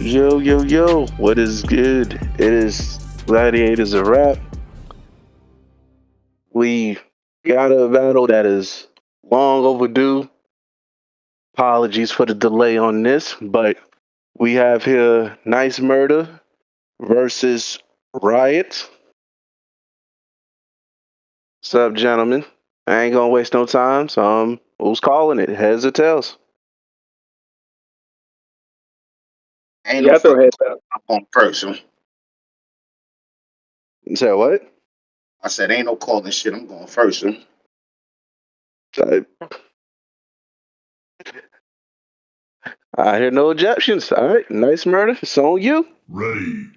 Yo, yo, yo, what is good? It is Gladiators a Rap. We got a battle that is long overdue. Apologies for the delay on this, but we have here Nycemurda versus Rhyot. What's up, gentlemen? I ain't gonna waste no time, so who's calling it? Heads or tails? Ain't no Yeah, throw fucking heads up. I'm going first. You said what? I said ain't no calling shit. I'm going first. I, I hear no objections. All right, Nycemurda, it's on you. Ready,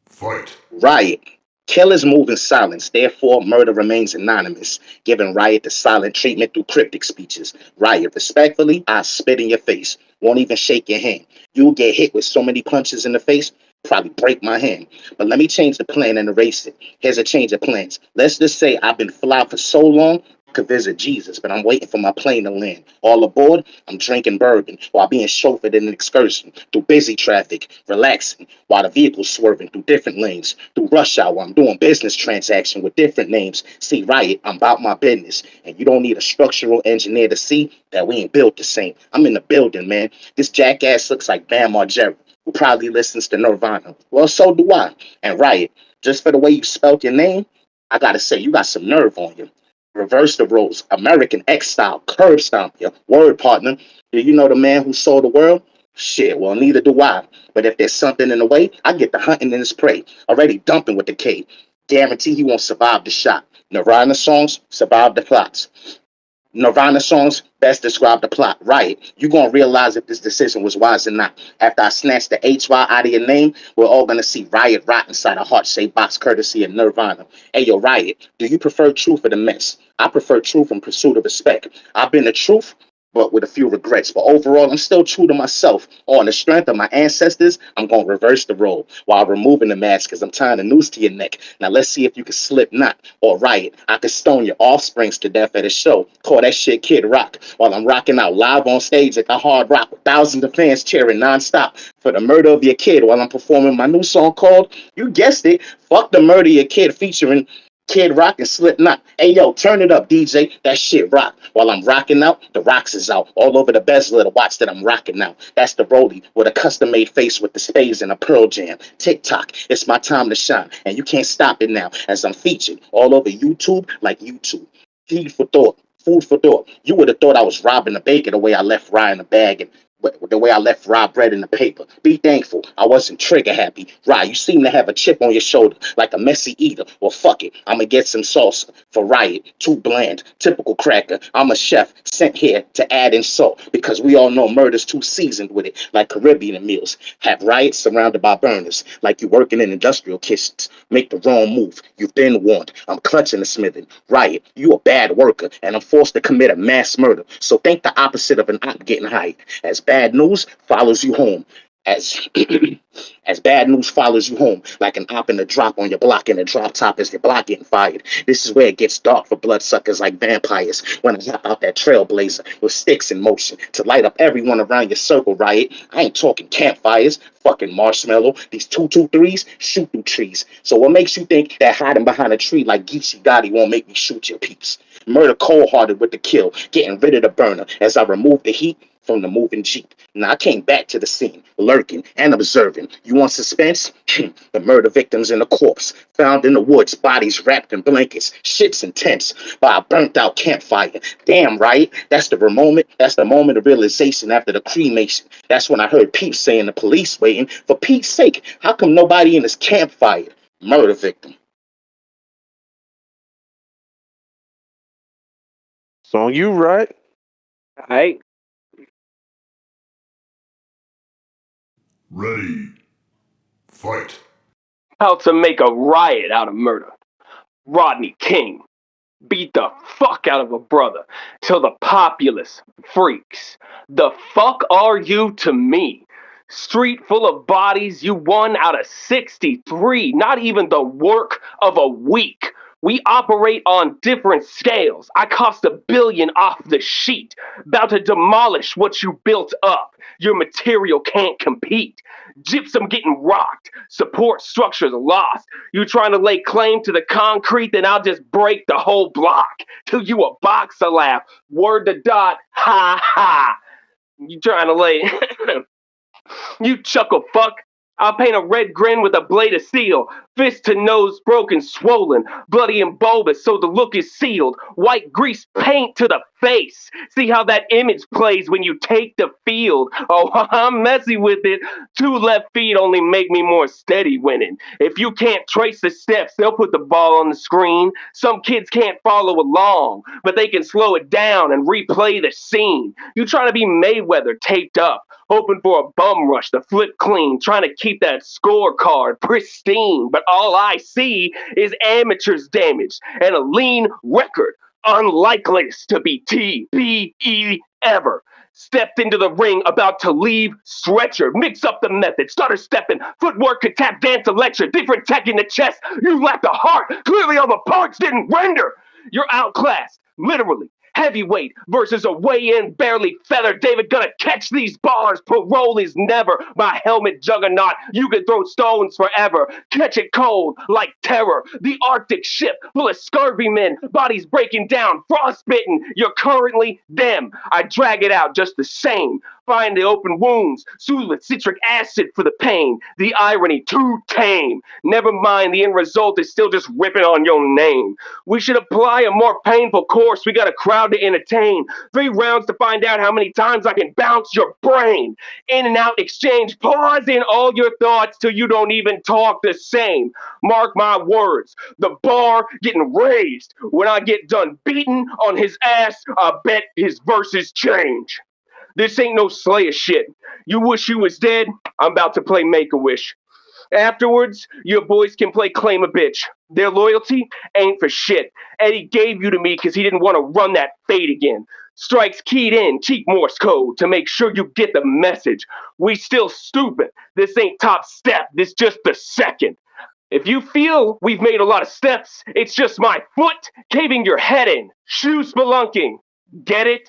fight. Riot. Killers move in silence, therefore murder remains anonymous, giving Riot the silent treatment through cryptic speeches. Riot, respectfully, I spit in your face. Won't even shake your hand. You'll get hit with so many punches in the face, probably break my hand. But let me change the plan and erase it. Here's a change of plans. Let's just say I've been fly for so long, I could visit Jesus, but I'm waiting for my plane to land. All aboard, I'm drinking bourbon while being chauffeured in an excursion through busy traffic, relaxing while the vehicle's swerving through different lanes. Through rush hour, I'm doing business transaction with different names. See, Riot, I'm about my business, and you don't need a structural engineer to see that we ain't built the same. I'm in the building, man. This jackass looks like Bam Margera, who probably listens to Nirvana. Well, so do I. And Riot, just for the way you spelled your name, I gotta say, you got some nerve on you. Reverse the roles. American X style, curb stomp your word partner. Do you know the man who sold the world? Shit, well, neither do I. But if there's something in the way, I get the hunting in his prey. Already dumping with the K. Guarantee he won't survive the shot. Nirvana songs survive the plots. Nirvana songs best describe the plot. Right. You're going to realize if this decision was wise or not. After I snatch the HY out of your name, we're all going to see Riot rot inside a heart shaped box courtesy of Nirvana. Hey, yo, Riot, do you prefer truth or the mess? I prefer truth in pursuit of respect. I've been the truth, but with a few regrets. But overall, I'm still true to myself. On the strength of my ancestors, I'm going to reverse the role while removing the mask because I'm tying a noose to your neck. Now, let's see if you can slip knot or riot. I could stone your offsprings to death at a show. Call that shit Kid Rock while I'm rocking out live on stage at the Hard Rock with thousands of fans cheering nonstop for the murder of your kid while I'm performing my new song called, you guessed it, Fuck the Murder of Your Kid featuring Kid Rock and Slipknot. Hey yo, turn it up, DJ. That shit rock. While I'm rocking out, the rocks is out. All over the bezel of the watch that I'm rocking now. That's the Rollie with a custom made face with the spades and a pearl jam. TikTok, it's my time to shine. And you can't stop it now as I'm featured all over YouTube like YouTube. Feed for thought. Food for thought. You would have thought I was robbing the baker the way I left Rye in the bag and the way I left raw bread in the paper. Be thankful I wasn't trigger happy. Rye, you seem to have a chip on your shoulder like a messy eater. Well, fuck it. I'ma get some salsa for Riot. Too bland. Typical cracker. I'm a chef sent here to add in salt because we all know murder's too seasoned with it, like Caribbean meals. Have riots surrounded by burners, like you working in industrial kitchens. Make the wrong move. You've been warned. I'm clutching the smithing. Riot, you a bad worker, and I'm forced to commit a mass murder. So think the opposite of an op getting hired. As bad news follows you home. As as bad news follows you home, like an op in the drop on your block in the drop top as your block getting fired. This is where it gets dark for bloodsuckers like vampires. When I hop out that trailblazer with sticks in motion to light up everyone around your circle, Riot. I ain't talking campfires, fucking marshmallow. These 223s shoot through trees. So what makes you think that hiding behind a tree like Geechee Gotti won't make me shoot your peeps? Murder cold hearted with the kill, getting rid of the burner as I remove the heat from the moving Jeep. Now I came back to the scene, lurking and observing. You want suspense? The murder victims in the corpse, found in the woods, bodies wrapped in blankets. Shit's intense by a burnt out campfire. Damn right. That's the moment of realization after the cremation. That's when I heard peeps saying the police waiting. For Pete's sake, how come nobody in this campfire? Murder victim. It's on you, right? All right. Ready, fight. How to make a riot out of murder. Rodney King beat the fuck out of a brother till the populace freaks. The fuck are you to me? Street full of bodies, you won out of 63. Not even the work of a week. We operate on different scales. I cost $1 billion off the sheet, about to demolish what you built up. Your material can't compete. Gypsum getting rocked, support structures lost. You trying to lay claim to the concrete, then I'll just break the whole block till you a boxer laugh. Word to dot, ha ha. You trying to lay, you chuckle fuck. I'll paint a red grin with a blade of steel. Fist to nose broken, swollen, bloody and bulbous, so the look is sealed. White grease paint to the face. See how that image plays when you take the field. Oh, I'm messy with it. 2 left feet only make me more steady winning. If you can't trace the steps, they'll put the ball on the screen. Some kids can't follow along, but they can slow it down and replay the scene. You trying to be Mayweather taped up, hoping for a bum rush to flip clean, trying to keep that scorecard pristine. But all I see is amateurs damaged and a lean record, unlikeliest to be TBE ever. Stepped into the ring, about to leave, stretcher, mix up the method, stutter stepping, footwork could tap dance a lecture, different tech in the chest, you lacked the heart, clearly all the parts didn't render. You're outclassed, literally. Heavyweight versus a weigh-in barely feathered. David gonna catch these bars. Parole is never my helmet juggernaut. You could throw stones forever. Catch it cold like terror. The Arctic ship full of scurvy men. Bodies breaking down, frostbitten. You're currently them. I drag it out just the same. Find the open wounds. Soothe with citric acid for the pain. The irony too tame. Never mind, the end result is still just ripping on your name. We should apply a more painful course. We got a crowd to entertain. 3 rounds to find out how many times I can bounce your brain. In and out exchange. Pause in all your thoughts till you don't even talk the same. Mark my words. The bar getting raised. When I get done beating on his ass, I bet his verses change. This ain't no Slayer shit. You wish you was dead? I'm about to play Make-A-Wish. Afterwards, your boys can play Claim a Bitch. Their loyalty ain't for shit. Eddie gave you to me because he didn't want to run that fade again. Strikes keyed in, cheap Morse code to make sure you get the message. We still stupid. This ain't top step. This just the second. If you feel we've made a lot of steps, it's just my foot caving your head in. Shoe spelunking. Get it?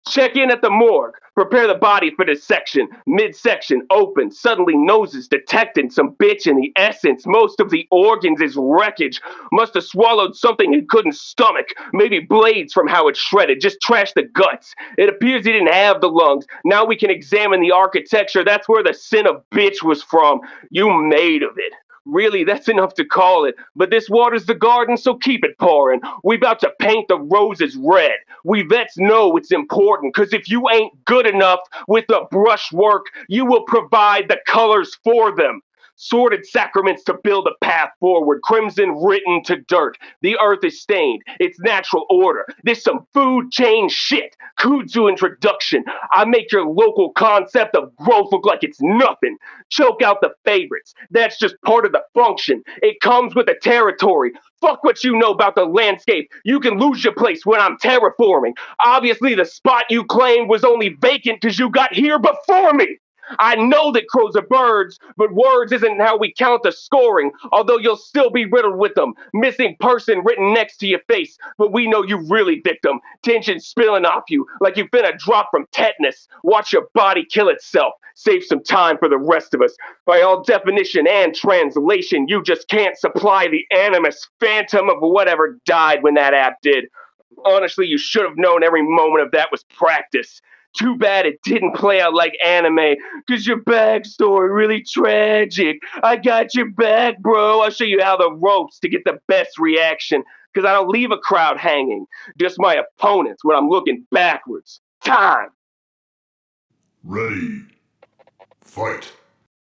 Check in at the morgue. Prepare the body for dissection. Midsection open. Suddenly noses detecting some bitch in the essence. Most of the organs is wreckage. Must have swallowed something he couldn't stomach. Maybe blades from how it's shredded. Just trash the guts. It appears he didn't have the lungs. Now we can examine the architecture. That's where the sin of bitch was from. You made of it. Really, that's enough to call it. But this water's the garden, so keep it pouring. We about to paint the roses red. We vets know it's important, cause if you ain't good enough with the brushwork, you will provide the colors for them. Sordid sacraments to build a path forward, crimson written to dirt. The earth is stained, it's natural order. This some food chain shit. Kudzu introduction. I make your local concept of growth look like it's nothing. Choke out the favorites. That's just part of the function. It comes with the territory. Fuck what you know about the landscape. You can lose your place when I'm terraforming. Obviously, the spot you claimed was only vacant because you got here before me. I know that crows are birds, but words isn't how we count the scoring, although you'll still be riddled with them. Missing person written next to your face, but we know you really victim. Tension spilling off you like you finna drop from tetanus. Watch your body kill itself. Save some time for the rest of us. By all definition and translation, you just can't supply the animus phantom of whatever died when that app did. Honestly, you should have known every moment of that was practice. Too bad it didn't play out like anime, cause your backstory really tragic. I got your back, bro. I'll show you how the ropes to get the best reaction, cause I don't leave a crowd hanging, just my opponents when I'm looking backwards. Time! Ready. Fight.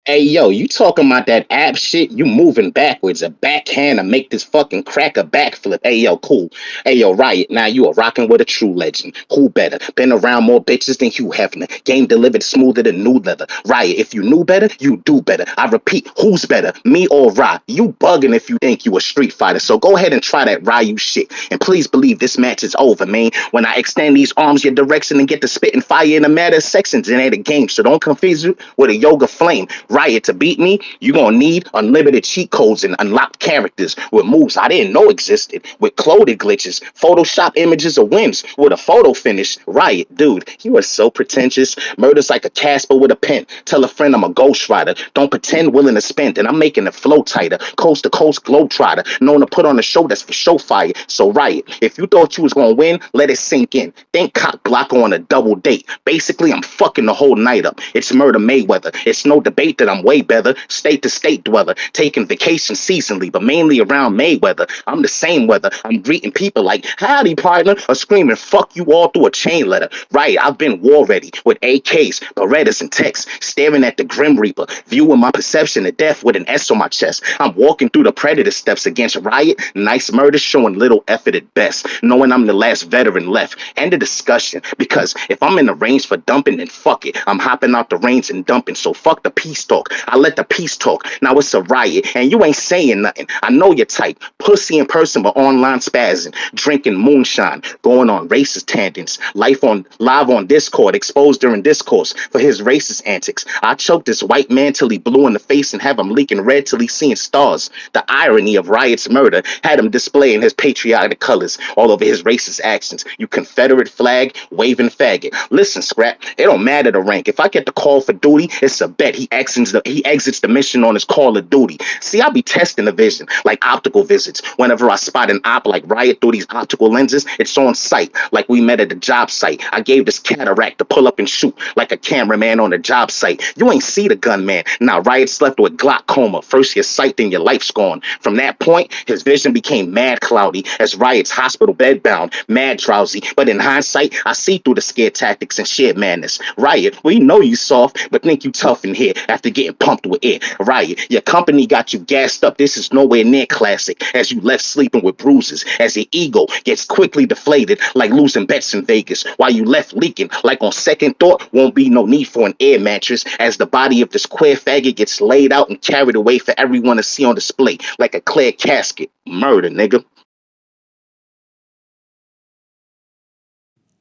Hey, yo, you talking about that app shit? You moving backwards, a backhand to make this fucking cracker backflip. Hey, yo, cool. Hey, yo, Rhyot, now you are rocking with a true legend. Who better? Been around more bitches than Hugh Hefner. Game delivered smoother than new leather. Rhyot, if you knew better, you do better. I repeat, who's better, me or Rye? You bugging if you think you a street fighter. So go ahead and try that Ryu shit. And please believe this match is over, man. When I extend these arms your direction and get to spitting fire in a matter of seconds, it ain't a game. So don't confuse you with a yoga flame. Riot, to beat me, you gonna need unlimited cheat codes and unlocked characters with moves I didn't know existed, with clothing glitches, Photoshop images of wins with a photo finish. Riot, dude, you are so pretentious. Murder's like a Casper with a pen. Tell a friend I'm a ghostwriter. Don't pretend willing to spend, and I'm making the flow tighter. Coast to coast globetrotter, known to put on a show that's for show fire. So Riot, if you thought you was gonna win, let it sink in. Think cock blocker on a double date. Basically, I'm fucking the whole night up. It's Murder Mayweather. It's no debate that I'm way better. State to state dweller, taking vacation seasonally, but mainly around Mayweather. I'm the same weather. I'm greeting people like, howdy, partner, or screaming, fuck you all through a chain letter. Right, I've been war ready with AKs, Berettas, and texts, staring at the Grim Reaper, viewing my perception of death with an S on my chest. I'm walking through the predator steps against Riot, Nycemurda, showing little effort at best, knowing I'm the last veteran left. End of discussion, because if I'm in the range for dumping, then fuck it. I'm hopping out the range and dumping, so fuck the peace talk. I let the peace talk. Now it's a riot, and you ain't saying nothing. I know your type. Pussy in person, but online spazzing, drinking moonshine, going on racist tangents, live on Discord, exposed during discourse for his racist antics. I choked this white man till he blew in the face and have him leaking red till he seeing stars. The irony of Riot's murder had him displaying his patriotic colors all over his racist actions. You Confederate flag waving faggot. Listen, Scrap, it don't matter the rank. If I get the call for duty, it's a bet he exits the mission on his call of duty. See, I be testing the vision like optical visits. Whenever I spot an op like Riot through these optical lenses, it's on sight, like we met at the job site. I gave this cataract to pull up and shoot like a cameraman on a job site. You ain't see the gunman. Now Riot slept with glaucoma. First your sight, then your life's gone. From that point, his vision became mad cloudy as Riot's hospital bed bound, mad drowsy. But in hindsight, I see through the scare tactics and sheer madness. Riot, we know you soft, but think you tough in here after getting pumped with air. Riot, your company got you gassed up. This is nowhere near classic as you left sleeping with bruises, as your ego gets quickly deflated like losing bets in Vegas, while you left leaking like on second thought won't be no need for an air mattress as the body of this queer faggot gets laid out and carried away for everyone to see on display like a clear casket. Murder, nigga.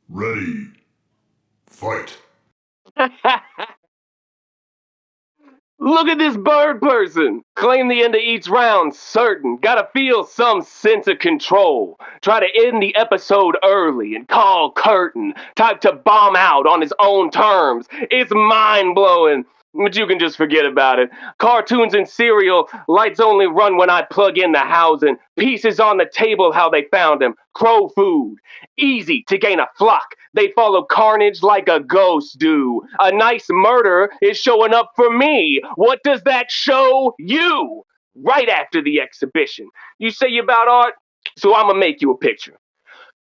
Ready. Fight. Look at this bird person. Claim the end of each round certain. Gotta feel some sense of control. Try to end the episode early and call curtain. Type to bomb out on his own terms. It's mind blowing. But you can just forget about it. Cartoons and cereal, lights only run when I plug in the housing. Pieces on the table how they found him. Crow food. Easy to gain a flock. They follow carnage like a ghost do. A nice murder is showing up for me. What does that show you? Right after the exhibition. You say you about art? So I'ma make you a picture.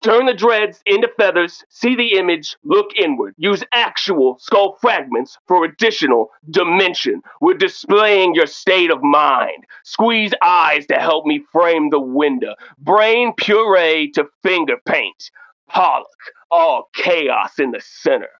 Turn the dreads into feathers, see the image, look inward. Use actual skull fragments for additional dimension. We're displaying your state of mind. Squeeze eyes to help me frame the window. Brain puree to finger paint. Pollock, all chaos in the center.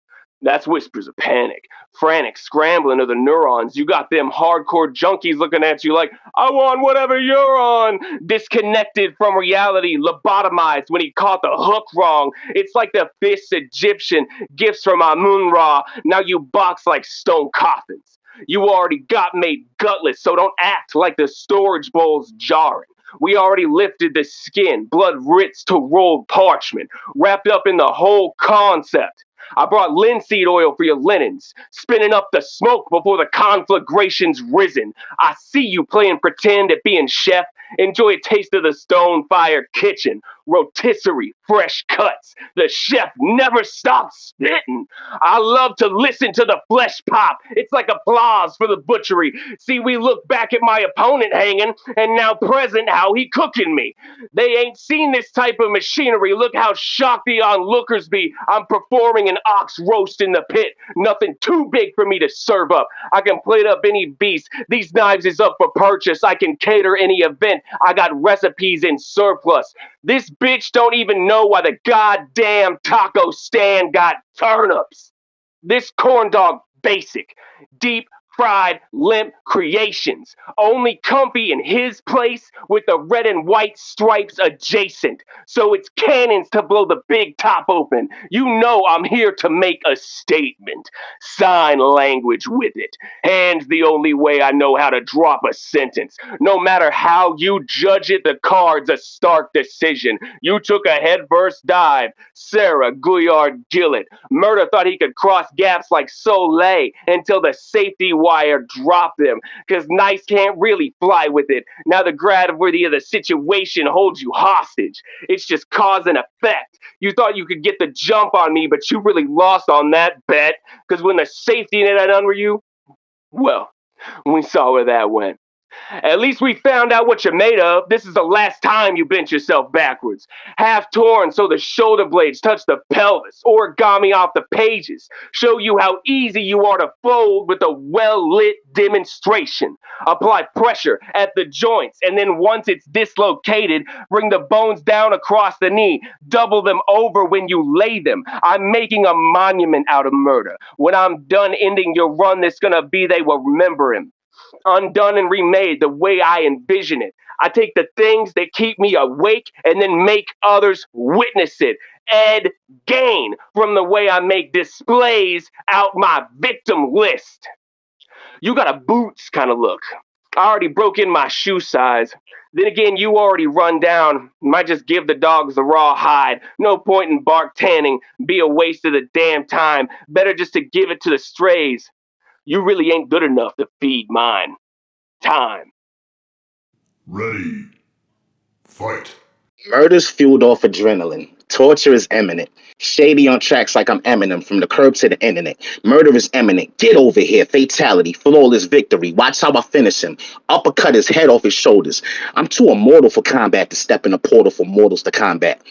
That's whispers of panic. Frantic scrambling of the neurons. You got them hardcore junkies looking at you like, I want whatever you're on. Disconnected from reality, lobotomized when he caught the hook wrong. It's like the fifth Egyptian gifts from Amun Ra. Now you box like stone coffins. You already got made gutless, so don't act like the storage bowl's jarring. We already lifted the skin, blood ritz to rolled parchment, wrapped up in the whole concept. I brought linseed oil for your linens, spinning up the smoke before the conflagration's risen. I see you playing pretend at being chef. Enjoy a taste of the stone fire kitchen. Rotisserie, fresh cuts. The chef never stops spitting. I love to listen to the flesh pop. It's like applause for the butchery. See, we look back at my opponent hanging, and now present how he cooking me. They ain't seen this type of machinery. Look how shocked the onlookers be. I'm performing an ox roast in the pit. Nothing too big for me to serve up. I can plate up any beast. These knives is up for purchase. I can cater any event. I got recipes in surplus. This bitch don't even know why the goddamn taco stand got turnips. This corn dog basic. Deep fried, limp creations, only comfy in his place with the red and white stripes adjacent. So it's cannons to blow the big top open. You know I'm here to make a statement. Sign language with it. Hands the only way I know how to drop a sentence. No matter how you judge it, the card's a stark decision. You took a headfirst dive. Sarah Gouillard Gillett. Murda thought he could cross gaps like Soleil until the safety wire dropped him. Because Nice can't really fly with it. Now the gravity of the situation holds you hostage. It's just cause and effect. You thought you could get the jump on me, but you really lost on that bet. Because when the safety net had under you, well, we saw where that went. At least we found out what you're made of. This is the last time you bent yourself backwards. Half torn so the shoulder blades touch the pelvis. Origami off the pages. Show you how easy you are to fold with a well-lit demonstration. Apply pressure at the joints, and then once it's dislocated, bring the bones down across the knee. Double them over when you lay them. I'm making a monument out of Murda. When I'm done ending your run, there's gonna be they will remember him. Undone and remade the way I envision it. I take the things that keep me awake and then make others witness it. Ed Gain from the way I make displays out my victim list. You got a boots kind of look. I already broke in my shoe size. Then again, you already run down. Might just give the dogs the raw hide. No point in bark tanning. Be a waste of the damn time. Better just to give it to the strays. You really ain't good enough to feed mine. Time. Ready. Fight. Murder's fueled off adrenaline. Torture is imminent. Shady on tracks like I'm Eminem from the curb to the internet. Murder is imminent. Get over here. Fatality. Flawless victory. Watch how I finish him. Uppercut his head off his shoulders. I'm too immortal for combat to step in a portal for mortals to combat.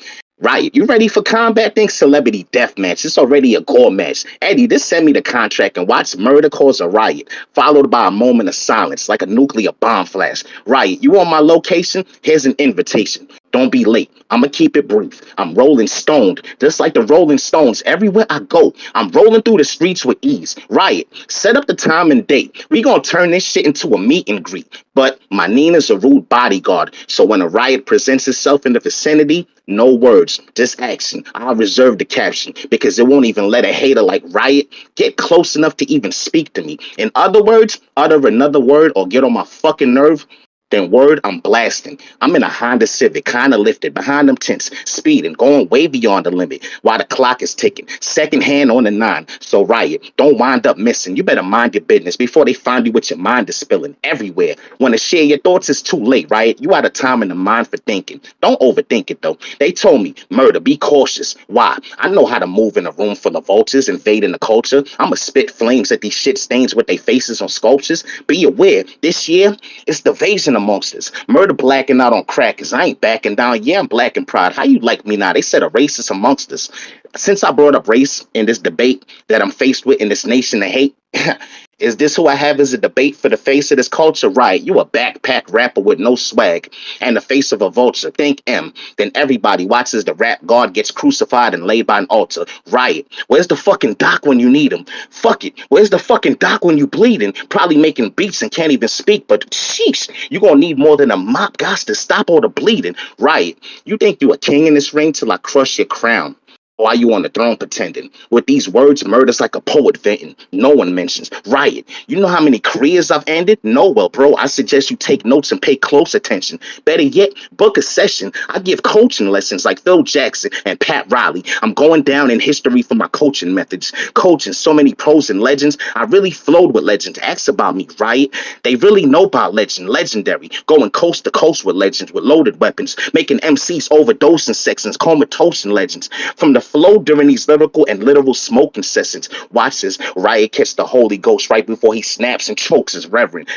Riot, you ready for combat? Think celebrity death match. It's already a gore match. Eddie, just send me the contract and watch murder cause a riot, followed by a moment of silence like a nuclear bomb flash. Riot, you want my location? Here's an invitation. Don't be late. I'ma keep it brief. I'm rolling stoned, just like the Rolling Stones. Everywhere I go, I'm rolling through the streets with ease. Riot, set up the time and date. We gonna turn this shit into a meet and greet. But my Nina's a rude bodyguard, so when a riot presents itself in the vicinity, no words, just action. I'll reserve the caption because it won't even let a hater like Riot get close enough to even speak to me. In other words, utter another word or get on my fucking nerve. Then word, I'm blasting. I'm in a Honda Civic, kinda lifted, behind them tents, speeding, going way beyond the limit while the clock is ticking. Second hand on the 9. So Riot, don't wind up missing. You better mind your business before they find you with your mind is spilling everywhere. When to share your thoughts, it's too late, Riot. You out of time in the mind for thinking. Don't overthink it though. They told me, murder, be cautious. Why? I know how to move in a room full of vultures, invading the culture. I'ma spit flames at these shit stains with their faces on sculptures. Be aware, this year, it's the invasion amongst us. Murder blacking out on crackers. I ain't backing down. Yeah, I'm black and proud. How you like me now? They said a racist amongst us. Since I brought up race in this debate that I'm faced with in this nation of hate, is this who I have as a debate for the face of this culture? Right, you a backpack rapper with no swag and the face of a vulture. Think M. Then everybody watches the rap god gets crucified and laid by an altar. Riot, where's the fucking doc when you need him? Fuck it, where's the fucking doc when you bleeding? Probably making beats and can't even speak, but sheesh, you gonna need more than a mop gosh to stop all the bleeding. Riot, you think you a king in this ring till I crush your crown. Why you on the throne pretending? With these words, murder's like a poet venting. No one mentions. Riot, you know how many careers I've ended? No, well, bro, I suggest you take notes and pay close attention. Better yet, book a session. I give coaching lessons like Phil Jackson and Pat Riley. I'm going down in history for my coaching methods. Coaching so many pros and legends. I really flowed with legends. Ask about me, Riot. They really know about legend, legendary. Going coast to coast with legends with loaded weapons. Making MCs overdosing sections, comatose legends. From the flow during these lyrical and literal smoking sessions. Watch this. Riot catch the Holy Ghost right before he snaps and chokes his reverend.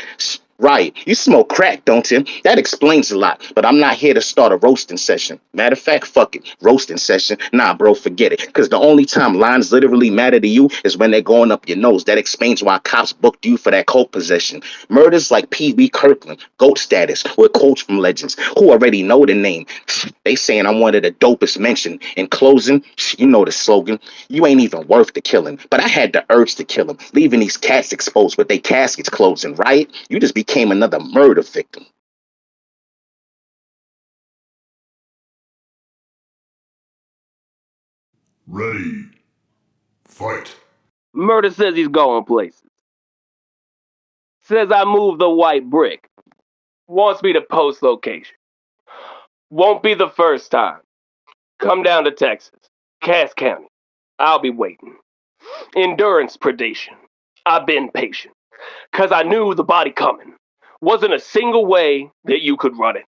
Right. You smoke crack, don't you? That explains a lot. But I'm not here to start a roasting session. Matter of fact, fuck it. Roasting session? Nah, bro, forget it. Because the only time lines literally matter to you is when they're going up your nose. That explains why cops booked you for that coke possession. Murders like Pee-wee Kirkland, GOAT status, with quotes from legends who already know the name. They saying I'm one of the dopest mentioned. In closing, you know the slogan. You ain't even worth the killing. But I had the urge to kill him, leaving these cats exposed with their caskets closing, right? You just became another murder victim. Ready. Fight. Murder says he's going places. Says I moved the white brick. Wants me to post location. Won't be the first time. Come down to Texas. Cass County. I'll be waiting. Endurance predation. I've been patient. 'Cause I knew the body coming. Wasn't a single way that you could run it.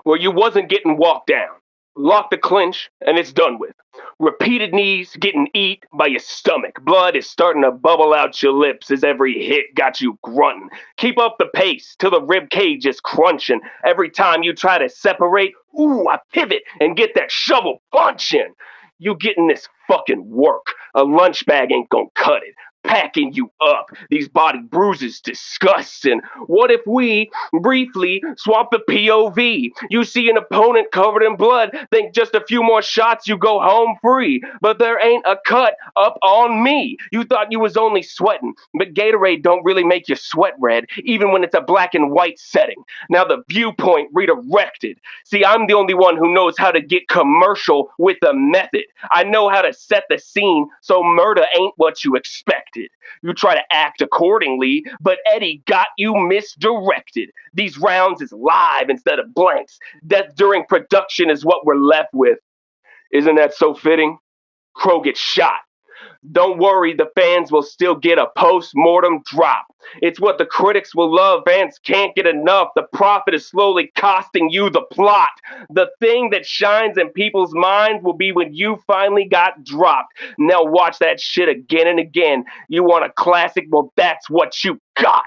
Where you wasn't getting walked down. Lock the clinch, and it's done with. Repeated knees getting eat by your stomach. Blood is starting to bubble out your lips as every hit got you grunting. Keep up the pace till the rib cage is crunching. Every time you try to separate, ooh, I pivot and get that shovel punching. You getting this fucking work. A lunch bag ain't gonna cut it. Packing you up. These body bruises disgusting. What if we briefly swap the POV? You see an opponent covered in blood, think just a few more shots, you go home free. But there ain't a cut up on me. You thought you was only sweating, but Gatorade don't really make you sweat red, even when it's a black and white setting. Now the viewpoint redirected. See, I'm the only one who knows how to get commercial with a method. I know how to set the scene so murder ain't what you expected. You try to act accordingly, but Eddie got you misdirected. These rounds is live instead of blanks. Death during production is what we're left with. Isn't that so fitting? Crow gets shot. Don't worry, the fans will still get a post-mortem drop. It's what the critics will love. Fans can't get enough. The profit is slowly costing you the plot. The thing that shines in people's minds will be when you finally got dropped. Now watch that shit again and again. You want a classic? Well, that's what you got.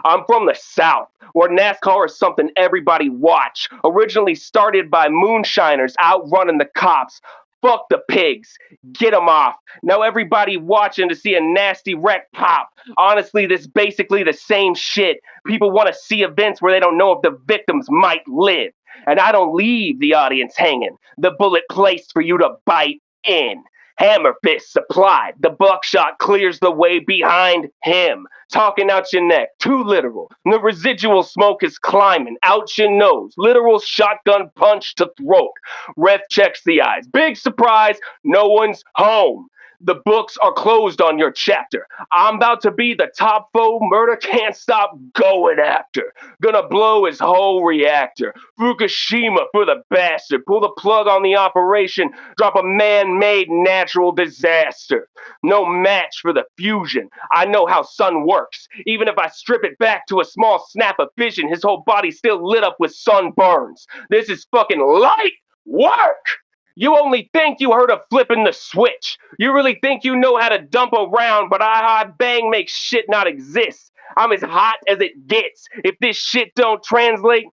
I'm from the South, where NASCAR is something everybody watch. Originally started by moonshiners outrunning the cops. Fuck the pigs. Get them off. Now everybody watching to see a nasty wreck pop. Honestly, this is basically the same shit. People want to see events where they don't know if the victims might live. And I don't leave the audience hanging. The bullet placed for you to bite in. Hammer fist supplied. The buckshot clears the way behind him. Talking out your neck, too literal. The residual smoke is climbing out your nose. Literal shotgun punch to throat. Ref checks the eyes. Big surprise, no one's home. The books are closed on your chapter. I'm about to be the top foe murder can't stop going after. Gonna blow his whole reactor. Fukushima for the bastard. Pull the plug on the operation. Drop a man-made natural disaster. No match for the fusion. I know how sun works. Even if I strip it back to a small snap of vision, his whole body's still lit up with sunburns. This is fucking light work! You only think you heard of flipping the switch. You really think you know how to dump a round, but I bang makes shit not exist. I'm as hot as it gets. If this shit don't translate,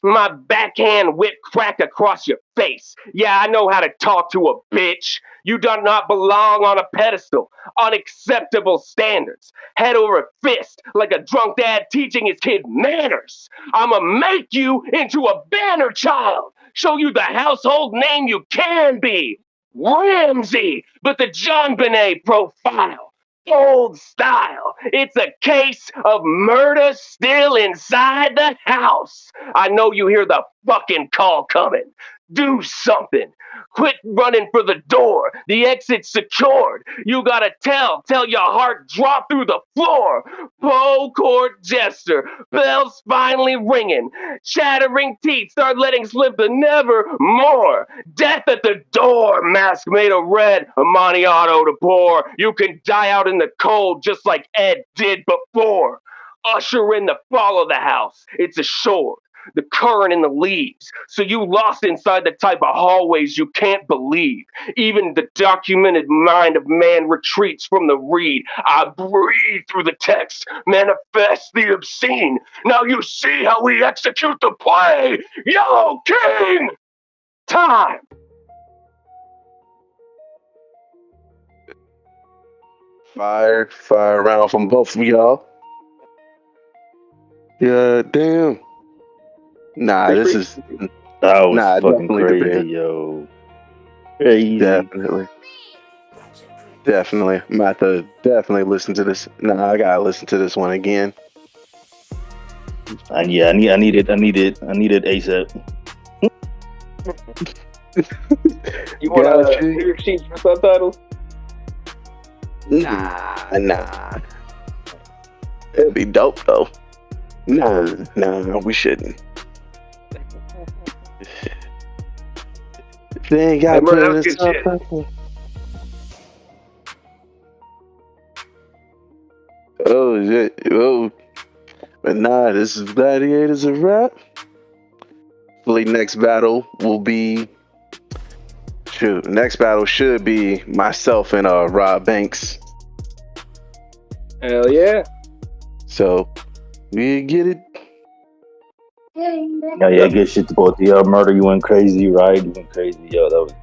my backhand whip crack across your face. Yeah, I know how to talk to a bitch. You do not belong on a pedestal. Unacceptable standards. Head over fist like a drunk dad teaching his kid manners. I'ma make you into a banner child. Show you the household name you can be. Ramsey, but the John Benet profile. Old style. It's a case of murder still inside the house. I know you hear the fucking call coming. Do something. Quit running for the door. The exit's secured. You gotta tell your heart drop through the floor. Poe court jester. Bells finally ringing. Chattering teeth start letting slip the never more. Death at the door. Mask made of red. Amontillado to pour. You can die out in the cold just like Ed did before. Usher in the fall of the house. It's assured. the current in the leaves. So you lost inside the type of hallways you can't believe. Even the documented mind of man retreats from the read. I breathe through the text, manifest the obscene. Now you see how we execute the play. Yellow King! Time! Fire round from both of y'all. Yeah, damn. Nah, Free, this free. is That was nah, fucking definitely the crazy, best. yo. Crazy. Definitely. Definitely. I'm about to definitely listen to this. Nah, I gotta listen to this one again. And yeah, I need it ASAP. You want Gotcha. lyric sheets for subtitles? Nah. It'd be dope though. Nah, we shouldn't. If they ain't Hey, gotta bro, put that it was in good shit. subtitles. Oh shit. Oh. But nah, this is Gladiators of Rap. Hopefully next battle will be next battle should be myself and Rob Banks. Hell yeah. So we get it. Yeah, good shit to both of y'all. Murder, you went crazy, right? You went crazy, yo. That was